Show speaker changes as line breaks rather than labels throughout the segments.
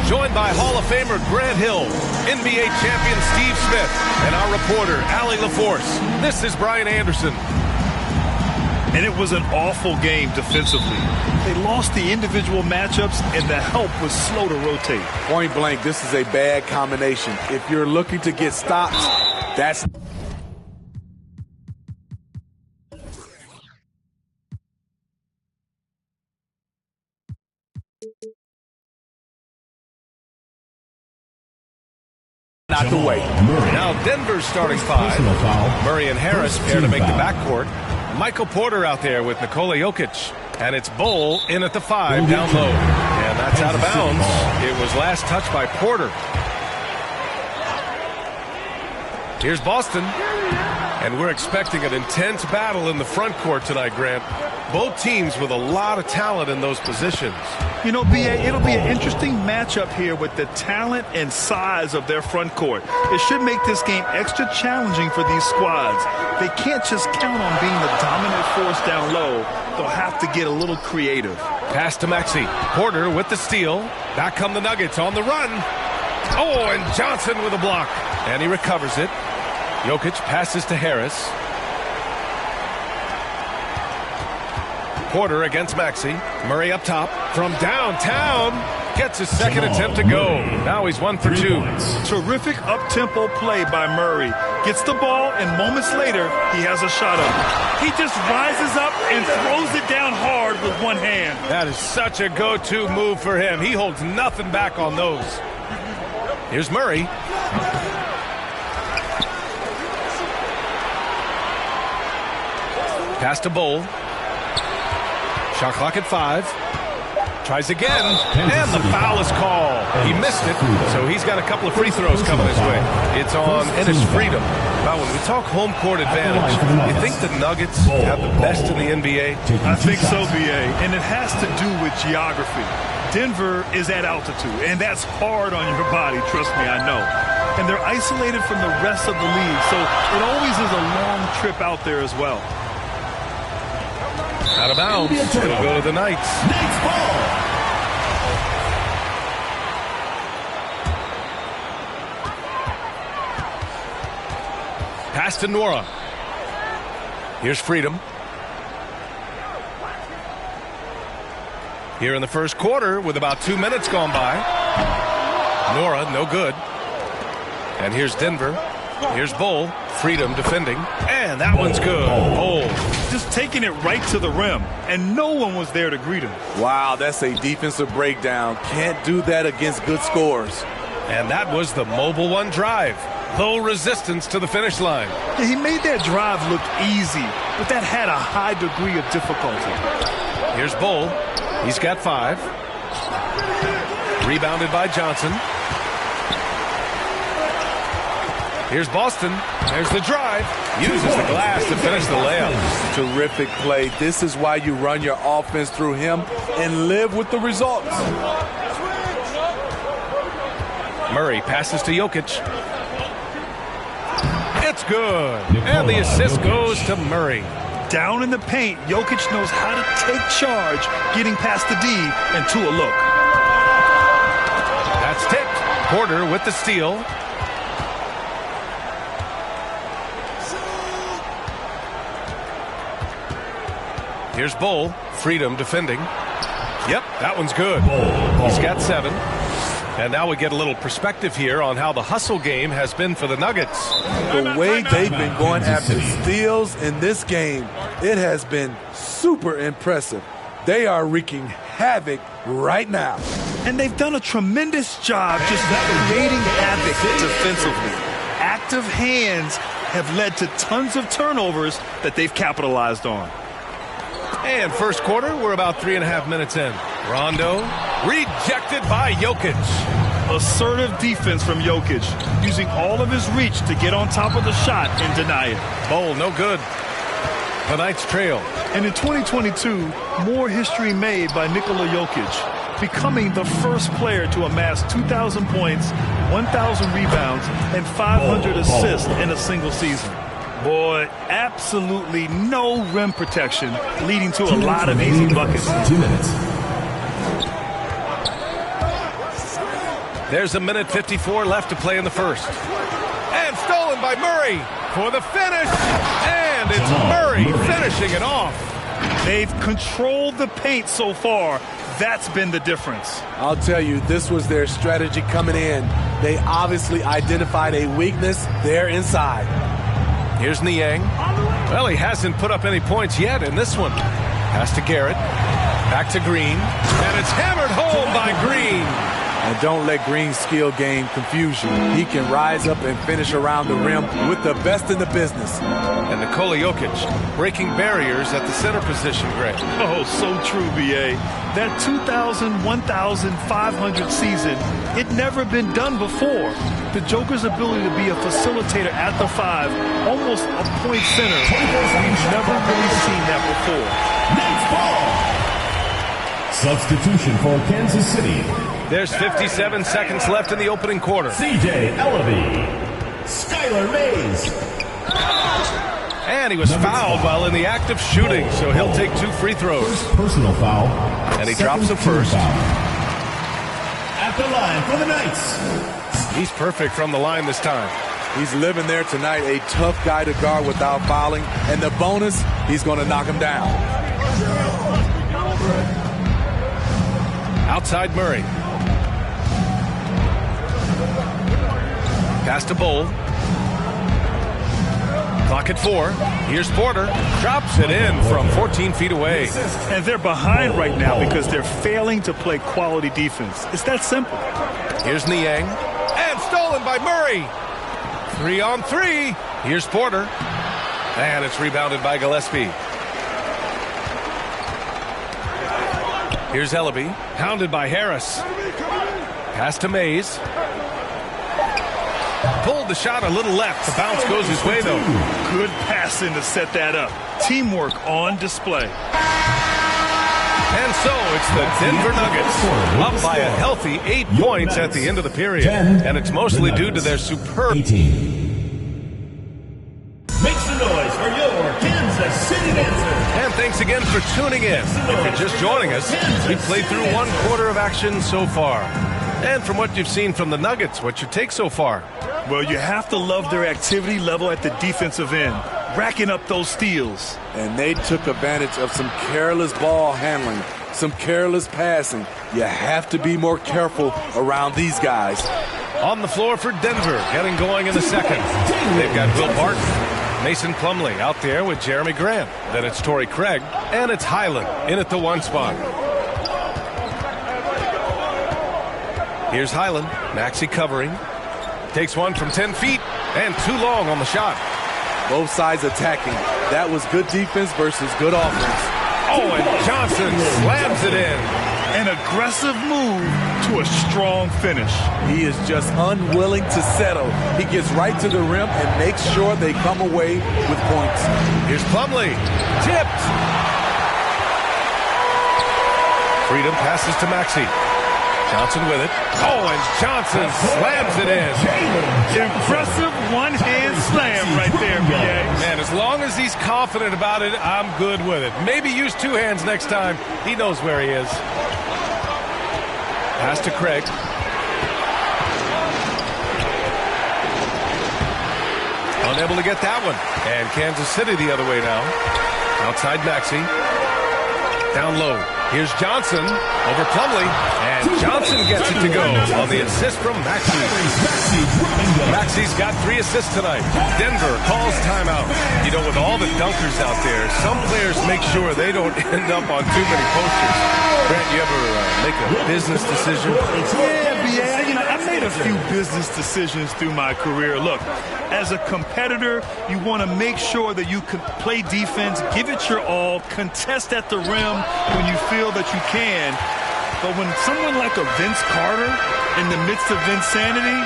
joined by Hall of Famer Grant Hill, NBA champion Steve Smith, and our reporter, Allie LaForce. This is Brian Anderson.
And it was an awful game defensively. They lost the individual matchups, and the help was slow to rotate.
Point blank, this is a bad combination. If you're looking to get stops, that's... not the way.
Now Denver's starting five. Murray and Harris pair to make the backcourt. Michael Porter out there with Nikola Jokic. And it's Bol in at the 5 down low. And that's out of bounds. It was last touched by Porter. Here's Boston. And we're expecting an intense battle in the front court tonight, Grant. Both teams with a lot of talent in those positions.
You know, B.A., it'll be an interesting matchup here with the talent and size of their front court. It should make this game extra challenging for these squads. They can't just count on being the dominant force down low. They'll have to get a little creative.
Pass to Maxey. Porter with the steal. Back come the Nuggets on the run. Oh, and Johnson with a block. And he recovers it. Jokic passes to Harris. Porter against Maxey. Murray up top from downtown. Gets his second attempt to go. Now he's 1 for 2.
Terrific up-tempo play by Murray. Gets the ball, and moments later, he has a shot up. He just rises up and throws it down hard with one hand.
That is such a go-to move for him. He holds nothing back on those. Here's Murray. Pass to Bol. Shot clock at 5. Tries again, and the foul is called. He missed it, so he's got a couple of free throws coming his way. It's on Ennis Freedom. Now, when we talk home court advantage, you think the Nuggets have the best in the NBA?
I think so, B.A., and it has to do with geography. Denver is at altitude, and that's hard on your body, trust me, I know. And they're isolated from the rest of the league, so it always is a long trip out there as well.
Out of bounds. It'll go to the Knights. Pass to Nora. Here's Freedom. Here in the first quarter with about 2 minutes gone by. Nora, no good. And here's Denver. Here's Bol. Freedom defending. And that one's good. Bol.
Just taking it right to the rim. And no one was there to greet him.
Wow, that's a defensive breakdown. Can't do that against good scores.
And that was the mobile one drive. Low resistance to the finish line.
Yeah, he made that drive look easy, but that had a high degree of difficulty.
Here's Bol. He's got 5. Rebounded by Johnson. Here's Boston. There's the drive. Uses the glass to finish the layup.
Terrific play. This is why you run your offense through him and live with the results.
Murray passes to Jokic. It's good. And the assist goes to Murray.
Down in the paint, Jokic knows how to take charge, getting past the D and to a look.
That's tipped. Porter with the steal. Here's Bol. Freedom defending. Yep, that one's good. He's got 7. And now we get a little perspective here on how the hustle game has been for the Nuggets.
The way they've been going after steals in this game, it has been super impressive. They are wreaking havoc right now.
And they've done a tremendous job just creating havoc defensively. Active hands have led to tons of turnovers that they've capitalized on.
And first quarter, we're about 3.5 minutes in. Rondo rejected by Jokic.
Assertive defense from Jokic, using all of his reach to get on top of the shot and deny it.
Bol, no good. The Knights trail.
And in 2022, more history made by Nikola Jokic, becoming the first player to amass 2,000 points, 1,000 rebounds, and 500 assists in a single season. Boy, absolutely no rim protection, leading to a lot of easy buckets.
2 minutes.
There's a minute 54 left to play in the first. And stolen by Murray for the finish. And it's Murray finishing it off.
They've controlled the paint so far. That's been the difference.
I'll tell you, this was their strategy coming in. They obviously identified a weakness there inside.
Here's Niang. Well, he hasn't put up any points yet in this one. Pass to Garrett. Back to Green. And it's hammered home by Green.
And don't let Green's skill game confuse you. He can rise up and finish around the rim with the best in the business.
And Nikola Jokic breaking barriers at the center position, Greg.
Oh, so true, B.A. That 2,000, 1,500 season, it never been done before. The Joker's ability to be a facilitator at the 5, almost a point center. We've never really seen that before.
Next ball. Substitution for Kansas City.
There's 57 seconds left in the opening quarter.
C.J. Ellaby. Skylar Mays.
And he was fouled while in the act of shooting, so he'll take 2 free throws.
Personal foul.
And he drops the first.
At the line for the Knights.
He's perfect from the line this time.
He's living there tonight, a tough guy to guard without fouling. And the bonus, he's going to knock him down.
Outside Murray. Pass to Bowl. Clock at 4. Here's Porter. Drops it in from 14 feet away.
And they're behind right now because they're failing to play quality defense. It's that simple.
Here's Niang. And stolen by Murray. 3 on 3. Here's Porter. And it's rebounded by Gillespie. Here's Ellaby. Pounded by Harris. Pass to Mays. Pulled the shot a little left. The bounce goes his way, though.
Good passing to set that up. Teamwork on display.
And so it's the Denver Nuggets up by a healthy 8 points at the end of the period. And it's mostly due to their superb.
18. Make some noise for your Kansas City Dancers.
And thanks again for tuning in. If you're just joining us, we've played through 1 quarter of action so far. And from what you've seen from the Nuggets, what's your take so far?
Well, you have to love their activity level at the defensive end, racking up those steals.
And they took advantage of some careless ball handling, some careless passing. You have to be more careful around these guys.
On the floor for Denver, getting going in the second. They've got Will Barton, Mason Plumlee out there with Jeremy Grant. Then it's Torrey Craig, and it's Highland in at the 1 spot. Here's Highland, Maxey covering. Takes one from 10 feet, and too long on the shot.
Both sides attacking. That was good defense versus good offense.
Oh, and Johnson slams it in.
An aggressive move to a strong finish.
He is just unwilling to settle. He gets right to the rim and makes sure they come away with points.
Here's Plumlee. Tipped. Freedom passes to Maxey. Johnson with it. Oh, and Johnson slams it in.
Impressive one-hand slam right there, B.A.
Man, as long as he's confident about it, I'm good with it. Maybe use 2 hands next time. He knows where he is. Pass to Craig. Unable to get that one. And Kansas City the other way now. Outside Maxey. Down low. Here's Johnson over Plumlee. And Johnson gets it to go on the assist from Maxey. Maxey's got 3 assists tonight. Denver calls timeout. You know, with all the dunkers out there, some players make sure they don't end up on too many posters. Grant, you ever make a business decision?
Yeah, B.A. I've made a few business decisions through my career. Look, as a competitor, you want to make sure that you can play defense, give it your all, contest at the rim when you feel that you can. But when someone like a Vince Carter in the midst of insanity,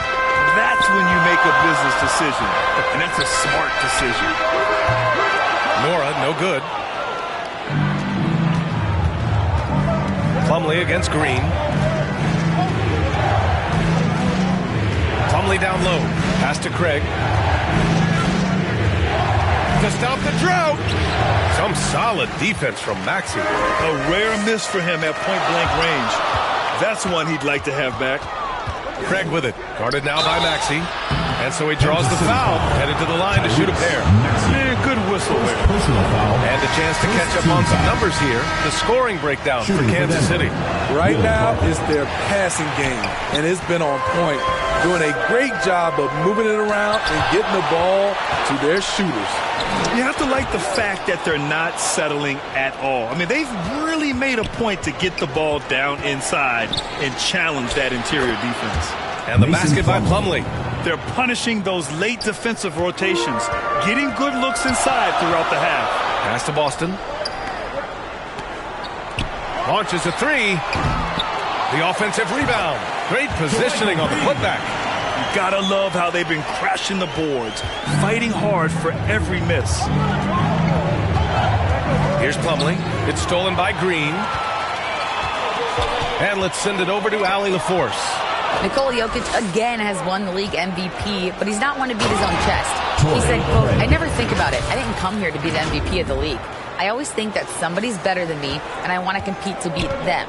that's when you make a business decision. And that's a smart decision.
Nora, no good. Plumlee against Green. Plumlee down low. Pass to Craig. To stop the drought. Some solid defense from Maxey.
A rare miss for him at point-blank range. That's one he'd like to have back.
Craig with it. Guarded now by Maxey. And so he draws the foul. Headed to the line to shoot a pair.
Man, good whistle there.
And a chance to catch up on some numbers here. The scoring breakdown for Kansas City.
Right now, it's their passing game, and it's been on point. Doing a great job of moving it around and getting the ball to their shooters.
You have to like the fact that they're not settling at all. I mean, they've really made a point to get the ball down inside and challenge that interior defense.
And the basket by Plumlee.
They're punishing those late defensive rotations, getting good looks inside throughout the half.
Pass to Boston. Launches a three. The offensive rebound. Great positioning on the putback.
You gotta love how they've been crashing the boards, fighting hard for every miss.
Here's Plumlee. It's stolen by Green. And let's send it over to Allie LaForce.
Nikola Jokic again has won the league MVP, but he's not one to beat his own chest. He said, quote, "I never think about it. I didn't come here to be the MVP of the league. I always think that somebody's better than me, and I want to compete to beat them.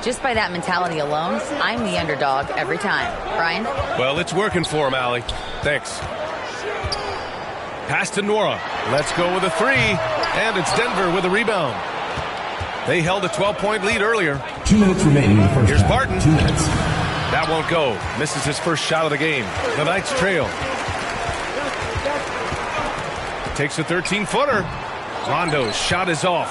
Just by that mentality alone, I'm the underdog every time." Brian?
Well, it's working for him, Allie. Thanks. Pass to Nora. Let's go with a three. And it's Denver with a rebound. They held a 12-point lead earlier.
2 minutes remaining in the first
Here's
half.
Barton.
2 minutes.
That won't go. Misses his first shot of the game. The Knights trail. Takes a 13-footer. Rondo's shot is off.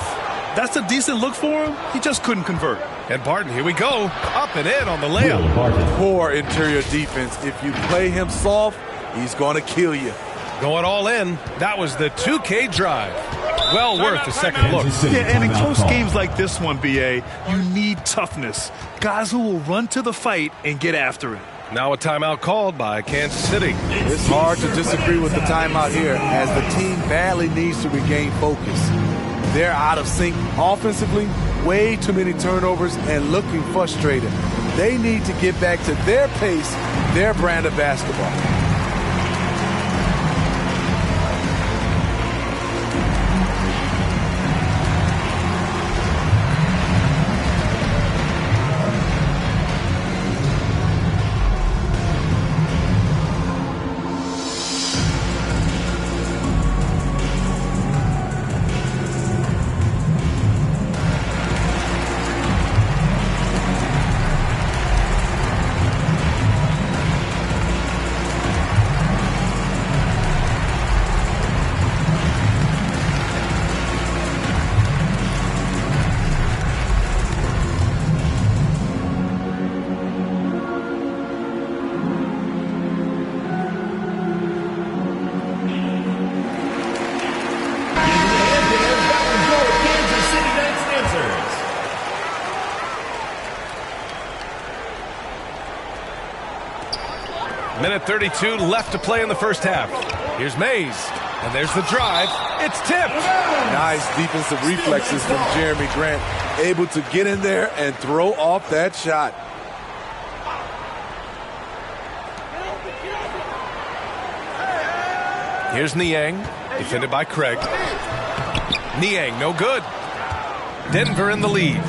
That's a decent look for him. He just couldn't convert.
And Barton, here we go. Up and in on the layup.
Poor interior defense. If you play him soft, he's going to kill you.
Going all in. That was the 2K drive. Well worth a second look.
Yeah, and in close games like this one, BA, you need toughness. Guys who will run to the fight and get after it.
Now a timeout called by Kansas City.
It's hard to disagree with the timeout here, as the team badly needs to regain focus. They're out of sync offensively, way too many turnovers, and looking frustrated. They need to get back to their pace, their brand of basketball.
Minute 32 left to play in the first half. Here's Mays. And there's the drive. It's tipped.
Nice defensive reflexes from Jeremy Grant. Able to get in there and throw off that shot.
Here's Niang. Defended by Craig. Niang, no good. Denver in the lead.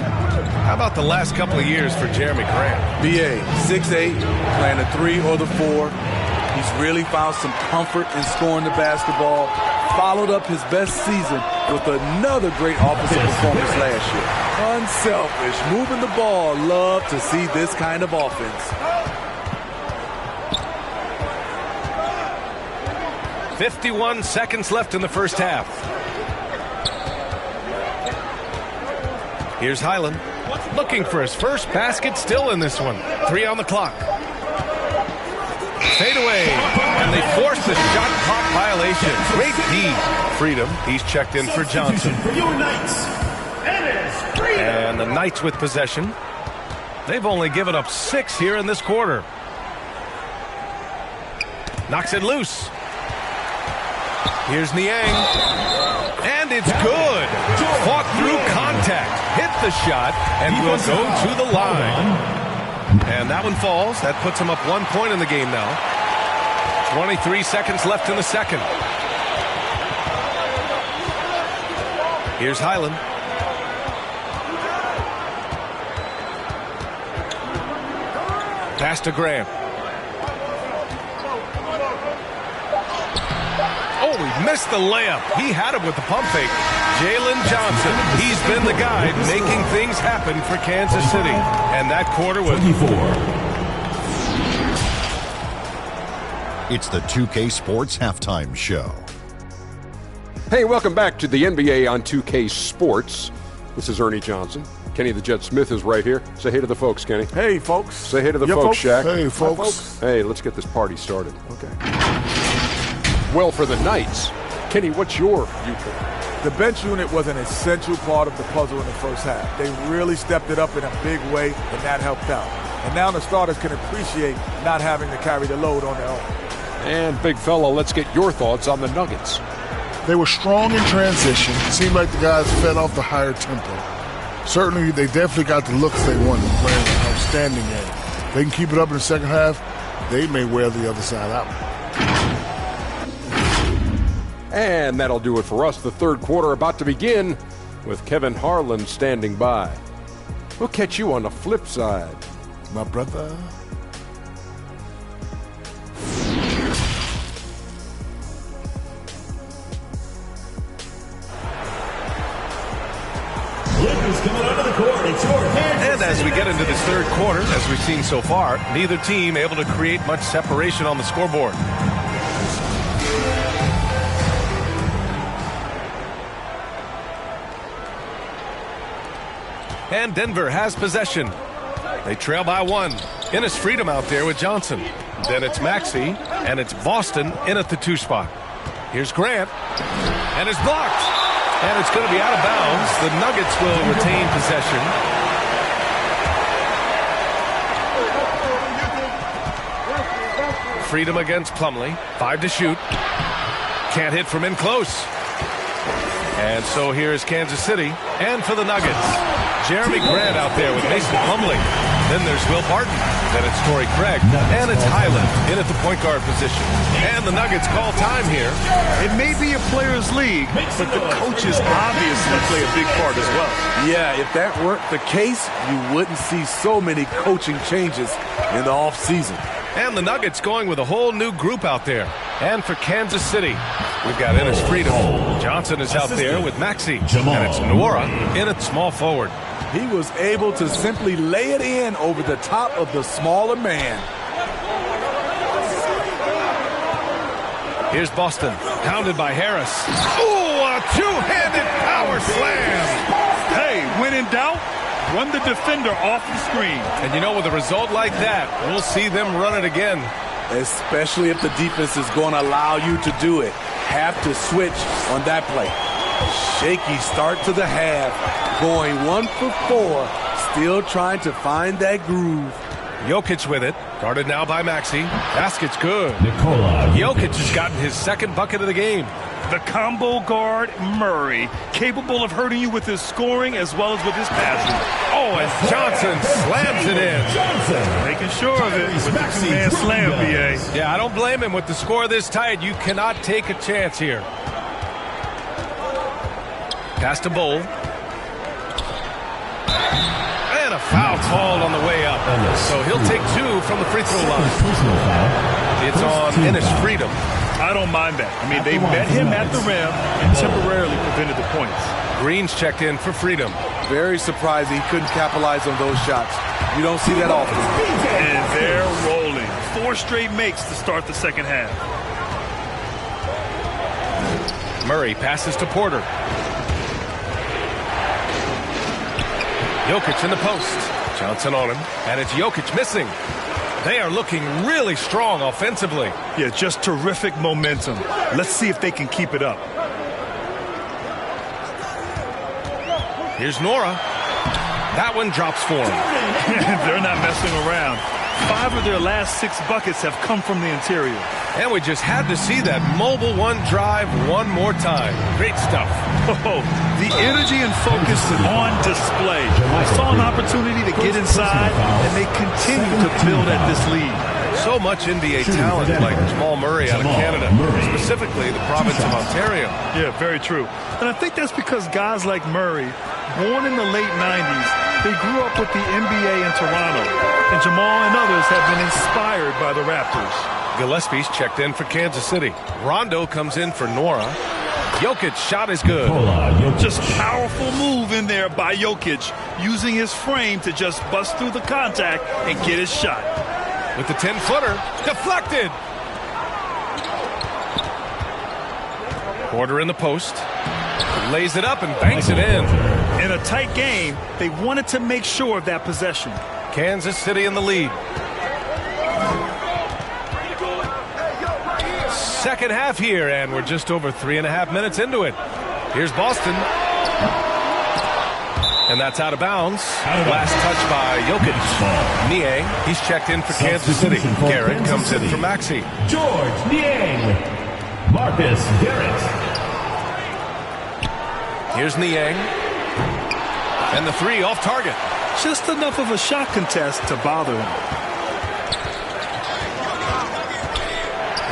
How about the last couple of years for Jeremy Grant?
BA, 6'8", playing the 3 or the 4. He's really found some comfort in scoring the basketball. Followed up his best season with another great offensive performance last year. Unselfish, moving the ball. Love to see this kind of offense.
51 seconds left in the first half. Here's Highland. Looking for his first basket, still in this one. 3 on the clock. Fade away, and they force the shot clock violation. Great D. Freedom. He's checked in for Johnson. And the Knights with possession. They've only given up 6 here in this quarter. Knocks it loose. Here's Niang. And it's good. Fought through contact. Hit the shot and will go to the line. And that one falls. That puts him up 1 point in the game now. 23 seconds left in the second. Here's Highland. Pass to Graham. missed the layup. He had it with the pump fake. Jalen Johnson, he's been the guy making things happen for Kansas City. And that quarter was
24.
It's the 2K Sports Halftime Show.
Hey, welcome back to the NBA on 2K Sports. This is Ernie Johnson. Kenny the Jet Smith is right here. Say hey to the folks, Kenny.
Hey, folks.
Say hey to the folks, Shaq.
Hey, folks.
Hey, let's get this party started. Okay. Well, for the Knights, Kenny, what's your viewpoint?
The bench unit was an essential part of the puzzle in the first half. They really stepped it up in a big way, and that helped out. And now the starters can appreciate not having to carry the load on their own.
And, big fella, let's get your thoughts on the Nuggets.
They were strong in transition. It seemed like the guys fed off the higher tempo. Certainly, they definitely got the looks they wanted, playing an outstanding game. If they can keep it up in the second half, they may wear the other side out.
And that'll do it for us. The third quarter about to begin with Kevin Harlan standing by. We'll catch you on the flip side,
My brother.
And as we get into this third quarter, as we've seen so far, neither team able to create much separation on the scoreboard. And Denver has possession. They trail by one. Ennis Freedom out there with Johnson. Then it's Maxey, and it's Boston in at the 2 spot. Here's Grant, and it's blocked. And it's going to be out of bounds. The Nuggets will retain possession. Freedom against Plumlee. 5 to shoot. Can't hit from in close. And so here's Kansas City. And for the Nuggets, Jeremy Grant out there with Mason Plumlee. Then there's Will Barton. Then it's Torrey Craig. And it's Highland in at the point guard position. And the Nuggets call time here.
It may be a players' league, but the coaches obviously play a big part as well.
Yeah, if that weren't the case, you wouldn't see so many coaching changes in the offseason.
And the Nuggets going with a whole new group out there. And for Kansas City, we've got Ennis Freedom. Johnson is out there with Maxey. And it's Nwora in at small forward.
He was able to simply lay it in over the top of the smaller man.
Here's Boston, pounded by Harris. Ooh, a two-handed power slam.
Hey, when in doubt, run the defender off the screen.
And you know, with a result like that, we'll see them run it again.
Especially if the defense is going to allow you to do it. Have to switch on that play. Shaky start to the half. Going 1 for 4. Still trying to find that groove.
Jokic with it. Guarded now by Maxey. Basket's good. Jokic has gotten his second bucket of the game.
The combo guard, Murray, capable of hurting you with his scoring as well as with his passing.
Oh, and Johnson slams it in.
Making sure of it with the two-man slam, B.A.
Yeah, I don't blame him. With the score this tight, you cannot take a chance here. Pass to Bull. And a foul called on the way up. So he'll take 2 from the free throw line. It's on Ennis Freedom.
I don't mind that. I mean, they met him at the rim and temporarily prevented the points.
Green's checked in for Freedom.
Very surprising he couldn't capitalize on those shots. You don't see that often.
And they're rolling. 4 straight makes to start the second half.
Murray passes to Porter. Jokic in the post. Johnson on him. And it's Jokic missing. They are looking really strong offensively.
Yeah, just terrific momentum. Let's see if they can keep it up.
Here's Nwora. That one drops for him.
They're not messing around. 5 of their last 6 buckets have come from the interior.
And we just had to see that mobile one drive one more time. Great stuff.
Oh, the energy and focus on display. Saw an opportunity to get inside, and they continue to build at this lead.
So much NBA talent like Jamal Murray out of Canada, specifically the province of Ontario.
Yeah, very true. And I think that's because guys like Murray, born in the late 90s, they grew up with the NBA in Toronto. And Jamal and others have been inspired by the Raptors.
Gillespie's checked in for Kansas City. Rondo comes in for Nora. Jokic shot is good.
Just powerful move in there by Jokic, using his frame to just bust through the contact and get his shot.
With the 10-footer, deflected. Porter in the post. Lays it up and banks it in.
In a tight game, they wanted to make sure of that possession.
Kansas City in the lead. Second half here, and we're just over 3.5 minutes into it. Here's Boston. And that's out of bounds. Last touch by Jokic. Niang, he's checked in for Kansas City. Garrett comes in for Maxey.
George Niang. Marcus Garrett.
Here's Niang. And the three off target.
Just enough of a shot contest to bother him.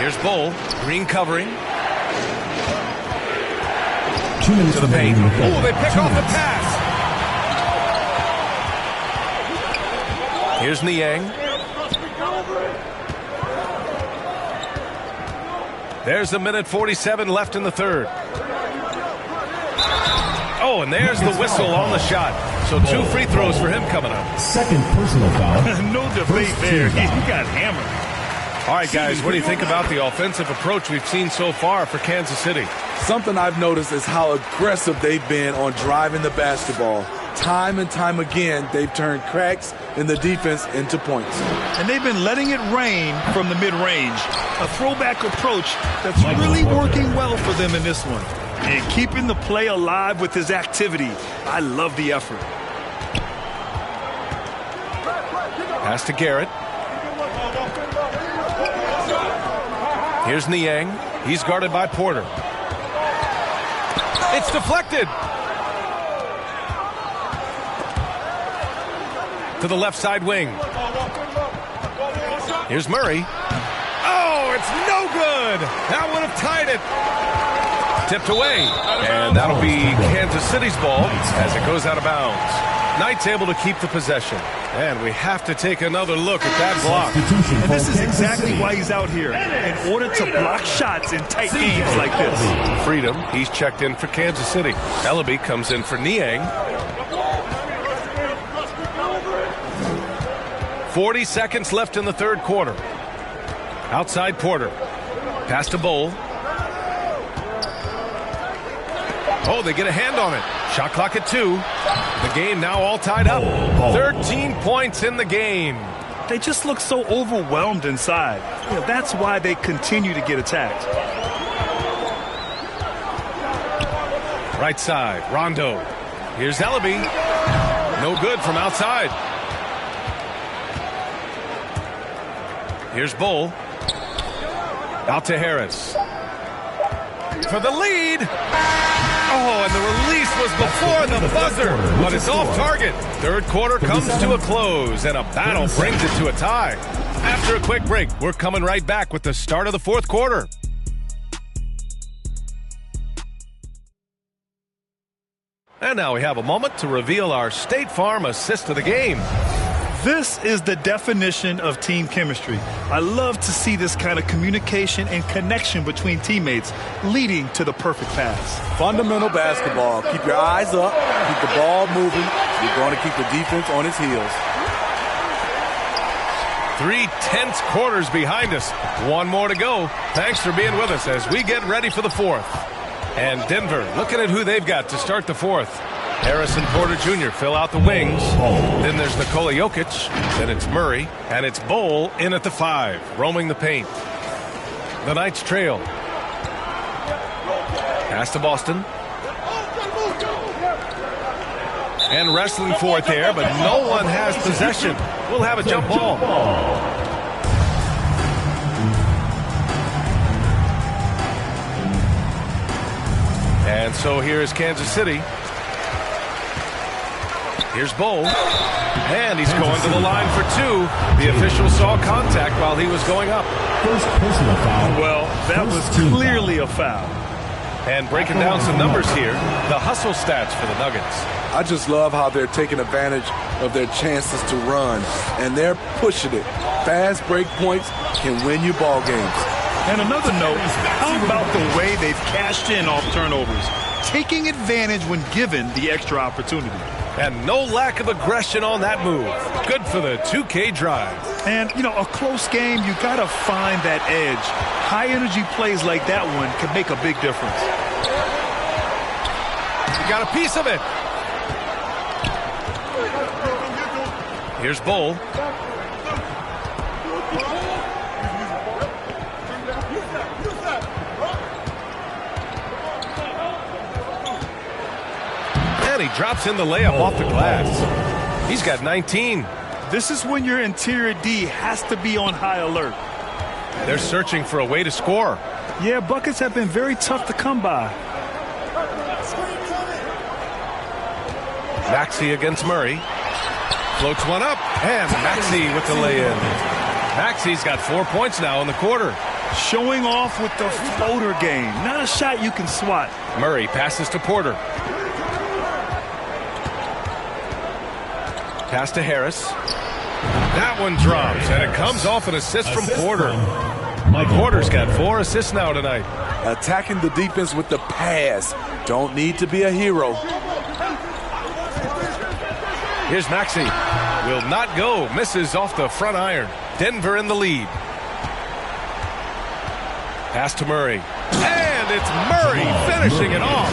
Here's Bull. Green covering. To the paint. Oh, they pick off the pass. Here's Niang. There's a minute 47 left in the third. Oh, and there's the whistle on the shot. So 2 free throws for him coming up.
Second personal foul.
No debate there. He got hammered.
All right, guys, what do you think about the offensive approach we've seen so far for Kansas City?
Something I've noticed is how aggressive they've been on driving the basketball. Time and time again, they've turned cracks in the defense into points.
And they've been letting it rain from the mid-range. A throwback approach that's really working well for them in this one. And keeping the play alive with his activity. I love the effort.
Pass to Garrett. Here's Niang. He's guarded by Porter. It's deflected. To the left side wing. Here's Murray. Oh, it's no good. That would have tied it. Tipped away. And that'll be Kansas City's ball as it goes out of bounds. Knight's able to keep the possession. And we have to take another look at that block.
And this is exactly why he's out here, in order to block shots in tight games like this.
Freedom, he's checked in for Kansas City. Ellaby comes in for Niang. 40 seconds left in the third quarter. Outside Porter. Pass to Bull. Oh, they get a hand on it. Shot clock at 2. The game now all tied up. 13 points in the game.
They just look so overwhelmed inside. You know, that's why they continue to get attacked.
Right side, Rondo. Here's Ellaby. No good from outside. Here's Bull. Out to Harris. For the lead. Oh, and the release was before the buzzer, but it's off target. Third quarter comes to a close, and a battle brings it to a tie. After a quick break, we're coming right back with the start of the fourth quarter. And now we have a moment to reveal our State Farm assist of the game.
This is the definition of team chemistry. I love to see this kind of communication and connection between teammates leading to the perfect pass.
Fundamental basketball. Keep your eyes up. Keep the ball moving. You're going to keep the defense on its heels.
3 tense quarters behind us. One more to go. Thanks for being with us as we get ready for the fourth. And Denver looking at who they've got to start the fourth. Harris and Porter Jr. fill out the wings. Then there's Nikola Jokic. Then it's Murray. And it's Bull in at the 5, roaming the paint. The Knights trail. Pass to Boston. And wrestling for it there, but no one has possession. We'll have a jump ball. And so here's Kansas City. Here's Bull. And he's going to the line for 2. The official saw contact while he was going up.
First personal foul.
Well, that was clearly a foul.
And breaking down some numbers here, the hustle stats for the Nuggets.
I just love how they're taking advantage of their chances to run, and they're pushing it. Fast break points can win you ball games.
And another note, how about the way they've cashed in off turnovers, taking advantage when given the extra opportunity.
And no lack of aggression on that move. Good for the 2K drive.
And, you know, a close game, you got to find that edge. High-energy plays like that one can make a big difference.
You got a piece of it. Here's Bull. And he drops in the layup off the glass. He's got 19.
This is when your interior D has to be on high alert.
They're searching for a way to score.
Yeah, buckets have been very tough to come by.
Maxey against Murray. Floats one up, and Maxey with the lay-in. Maxey's got 4 points now in the quarter.
Showing off with the floater game. Not a shot you can swat.
Murray passes to Porter. Pass to Harris. That one drops, and it comes off an assist from Porter. Porter's got 4 assists now tonight.
Attacking the defense with the pass. Don't need to be a hero.
Here's Maxey. Will not go. Misses off the front iron. Denver in the lead. Pass to Murray. And it's Murray finishing it off.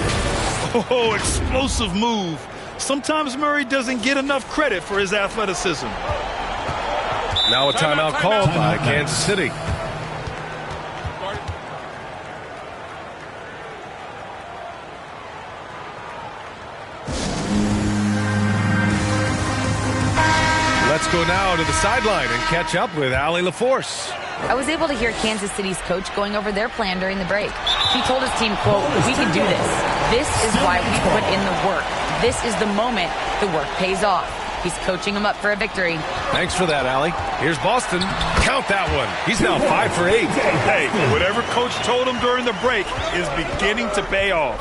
Oh, explosive move. Sometimes Murray doesn't get enough credit for his athleticism.
Now a timeout called by Kansas City. Let's go now to the sideline and catch up with Allie LaForce.
I was able to hear Kansas City's coach going over their plan during the break. He told his team, quote, "We can do this. This is why we put in the work. This is the moment the work pays off." He's coaching them up for a victory.
Thanks for that, Allie. Here's Boston. Count that one. He's now 5 for 8.
Hey, whatever coach told him during the break is beginning to pay off.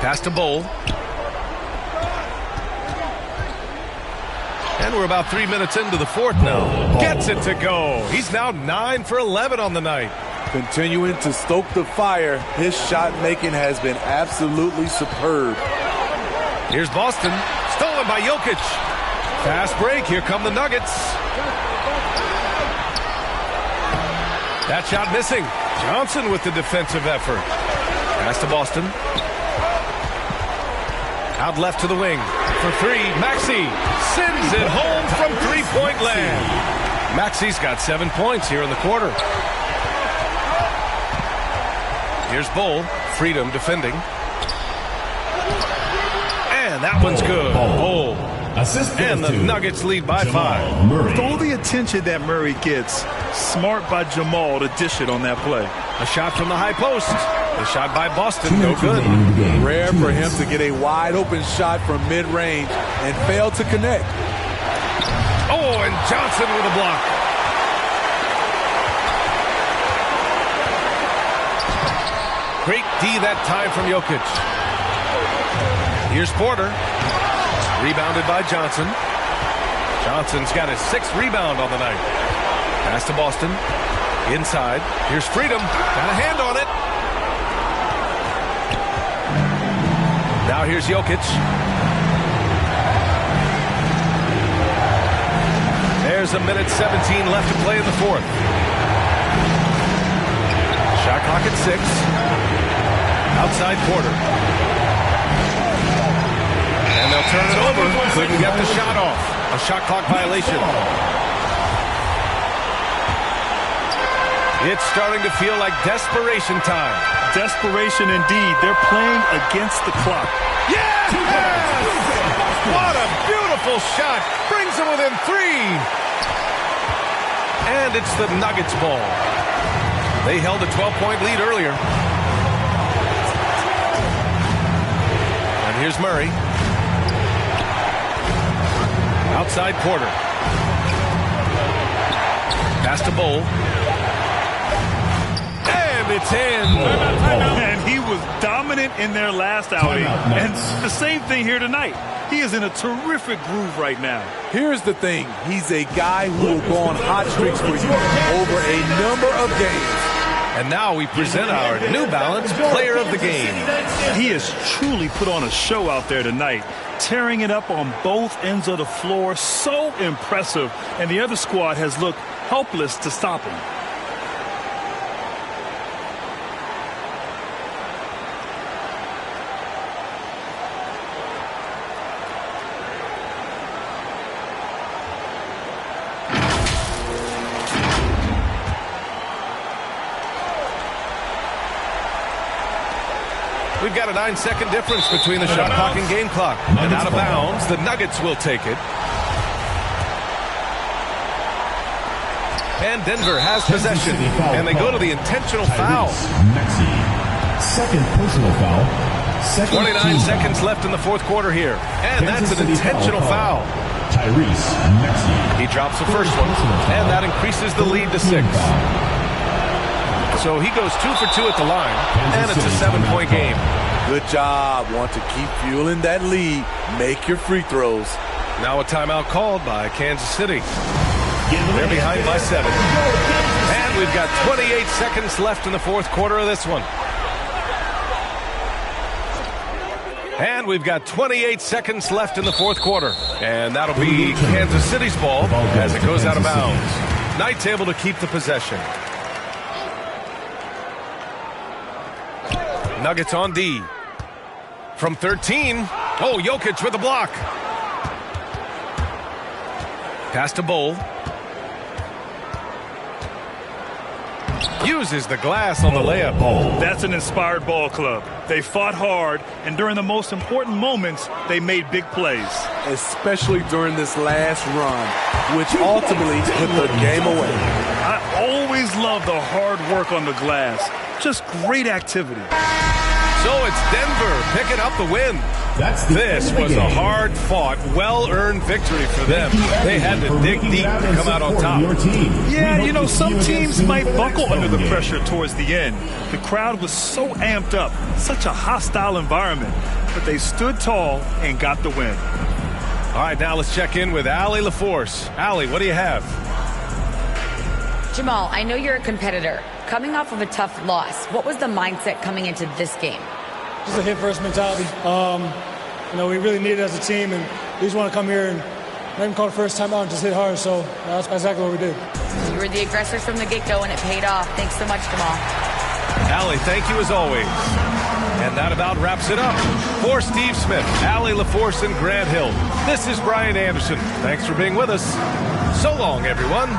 Pass to Bull. And we're about 3 minutes into the fourth now. Gets it to go. He's now 9 for 11 on the night.
Continuing to stoke the fire, his shot making has been absolutely superb.
Here's Boston. Stolen by Jokic. Fast break. Here come the Nuggets. That shot missing. Johnson with the defensive effort. Pass to Boston. Out left to the wing. For 3, Maxey sends it home from three-point land. Maxey's got 7 points here in the quarter. Here's Bull. Freedom defending. And that one's good. Bull. And the Nuggets lead by 5.
With all the attention that Murray gets, smart by Jamal to dish it on that play.
A shot from the high post. The shot by Boston, no good.
Rare for him to get a wide open shot from mid-range and fail to connect.
Oh, and Johnson with a block. Great D that time from Jokic. Here's Porter. Rebounded by Johnson. Johnson's got his 6th rebound on the night. Pass to Boston. Inside. Here's Freedom. Got a hand on it. Now here's Jokic. There's a minute 17 left to play in the fourth. Shot clock at 6. Outside Porter. And they'll turn it over. Couldn't get the shot off. A shot clock violation. It's starting to feel like desperation time.
Desperation indeed. They're playing against the clock.
Yes! What a beautiful shot. Brings them within 3. And it's the Nuggets ball. They held a 12-point lead earlier. And here's Murray. Outside Porter. Pass to Bull. And And it's in.
And he was dominant in their last outing. And the same thing here tonight. He is in a terrific groove right now.
Here's the thing. He's a guy who will go on hot streaks for you over a number of games.
And now we present our New Balance Player of the Game.
He has truly put on a show out there tonight, tearing it up on both ends of the floor. So impressive. And the other squad has looked helpless to stop him.
We've got a 9-second difference between the shot clock and game clock. And out of bounds, the Nuggets will take it. And Denver has possession. And they go to the intentional foul.
Maxey. Second personal foul.
29 seconds left in the fourth quarter here. And that's an intentional foul.
Maxey.
He drops the first one. And that increases the lead to 6. So he goes 2 for 2 at the line, and it's a 7-point game.
Good job. Want to keep fueling that lead. Make your free throws.
Now a timeout called by Kansas City. They're behind by 7. And we've got 28 seconds left in the fourth quarter of this one. And we've got 28 seconds left in the fourth quarter. And that'll be Kansas City's ball as it goes out of bounds. Knight's able to keep the possession. Nuggets on D. From 13. Oh, Jokic with a block. Pass to Bull. Uses the glass on the layup.
That's an inspired ball club. They fought hard, and during the most important moments, they made big plays.
Especially during this last run, which ultimately put the game away.
I always love the hard work on the glass. Just great activity.
So it's Denver picking up the win. This was a hard-fought, well-earned victory for them. They had to dig deep to come out on top.
Yeah, you know, some teams might buckle under the pressure towards the end. The crowd was so amped up, such a hostile environment, but they stood tall and got the win.
All right, now let's check in with Allie LaForce. Allie, what do you have?
Jamal, I know you're a competitor. Coming off of a tough loss, what was the mindset coming into this game?
Just a hit-first mentality. You know, we really need it as a team, and we just want to come here and not even call the first time out and just hit hard. So that's exactly what we did.
You were the aggressors from the get-go, and it paid off. Thanks so much, Jamal.
Allie, thank you as always. And that about wraps it up. For Steve Smith, Allie LaForce, and Grant Hill, this is Brian Anderson. Thanks for being with us. So long, everyone.